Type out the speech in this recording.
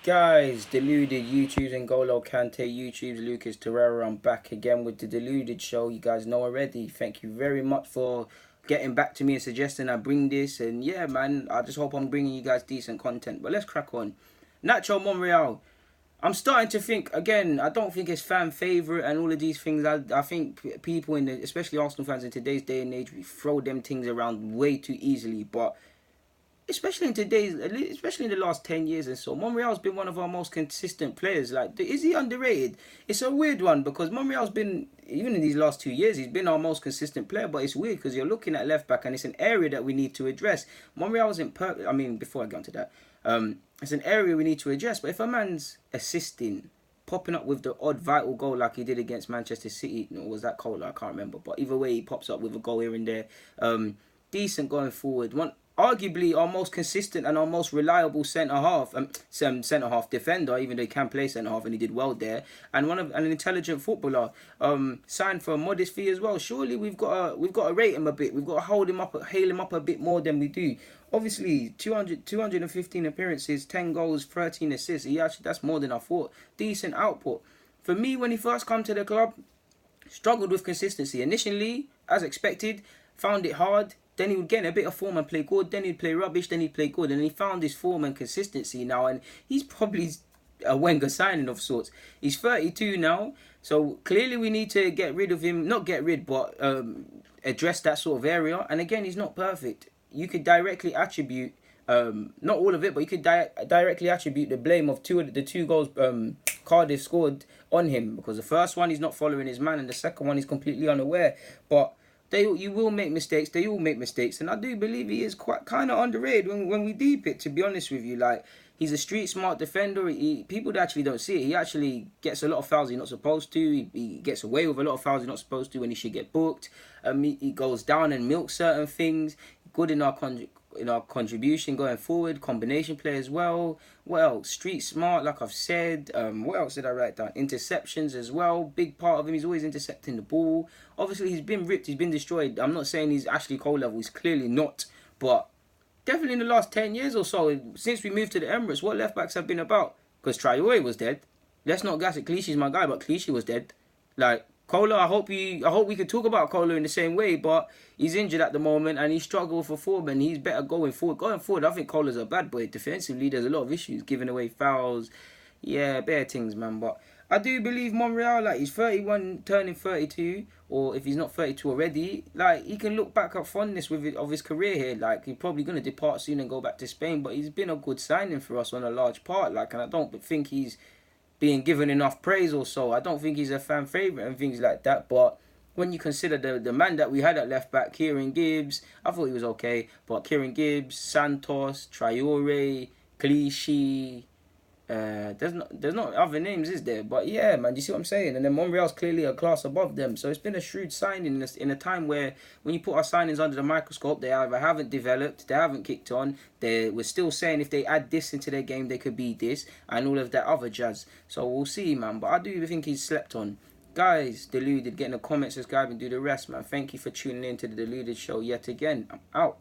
Guys, Deluded YouTube's and Golo Kante YouTube's Lucas Torreira. I'm back again with the Deluded Show. You guys know already. Thank you very much for getting back to me and suggesting I bring this. And yeah, man, I just hope I'm bringing you guys decent content. But let's crack on. Nacho Monreal. I'm starting to think again. I don't think it's fan favorite and all of these things. I think people especially Arsenal fans in today's day and age, we throw them things around way too easily. But especially in the last 10 years and so, Monreal's been one of our most consistent players. Like, is he underrated? It's a weird one because Monreal's been, even in these last 2 years, he's been our most consistent player. But it's weird because you're looking at left back and it's an area that we need to address. Monreal isn't perfect. I mean, before I get onto that, it's an area we need to address. But if a man's assisting, popping up with the odd vital goal like he did against Manchester City, or was that Kohler? I can't remember. But either way, he pops up with a goal here and there. Decent going forward. Arguably our most consistent and our most reliable centre half defender, even though he can play centre half and he did well there, and an intelligent footballer, signed for a modest fee as well. Surely we've got to rate him a bit. We've got to hail him up a bit more than we do. Obviously, 215 appearances, 10 goals, 13 assists. That's more than I thought. Decent output. For me, when he first come to the club, struggled with consistency. Initially, as expected, found it hard. Then he would get in a bit of form and play good. Then he'd play rubbish. Then he'd play good. And he found his form and consistency now. And he's probably a Wenger signing of sorts. He's 32 now. So clearly we need to get rid of him. Not get rid, but address that sort of area. And again, he's not perfect. You could directly attribute, not all of it, but you could directly attribute the blame of the two goals Cardiff scored on him. Because the first one, he's not following his man. And the second one, he's completely unaware. But you will make mistakes. They all make mistakes, and I do believe he is quite kind of underrated when we deep it. To be honest with you, like, he's a street smart defender. People actually don't see it. He actually gets a lot of fouls he's not supposed to. He gets away with a lot of fouls he's not supposed to when he should get booked. He goes down and milks certain things. Good in our contribution going forward, combination play as well. Well, street smart, like I've said. What else did I write down? Interceptions as well. Big part of him. He's always intercepting the ball. Obviously, he's been ripped. He's been destroyed. I'm not saying he's Ashley Cole level. He's clearly not. But definitely in the last 10 years or so, since we moved to the Emirates, what left backs have been about? Because Traore was dead. Let's not gas it. Clichy's my guy, but Clichy was dead. Like, Kohler, I hope we could talk about Kohler in the same way, but he's injured at the moment and he struggled for form and he's better going forward. Going forward, I think Kohler's a bad boy. Defensively, there's a lot of issues, giving away fouls. Yeah, bare things, man. But I do believe Monreal, like, he's 31, turning 32, or if he's not 32 already, like, he can look back at fondness of his career here. Like, he's probably going to depart soon and go back to Spain, but he's been a good signing for us on a large part. Like, and I don't think he's being given enough praise or so. I don't think he's a fan favourite and things like that. But when you consider the man that we had at left back, Kieran Gibbs, I thought he was okay. But Kieran Gibbs, Santos, Traore, Clichy, there's not other names, is there? But yeah, man, you see what I'm saying? And then Monreal's clearly a class above them. So it's been a shrewd signing in a time where when you put our signings under the microscope, they either haven't developed, they haven't kicked on. We're still saying if they add this into their game, they could be this and all of that other jazz. So we'll see, man. But I do think he's slept on. Guys, Deluded, get in the comments, subscribe and do the rest, man. Thank you for tuning in to the Deluded Show yet again. I'm out.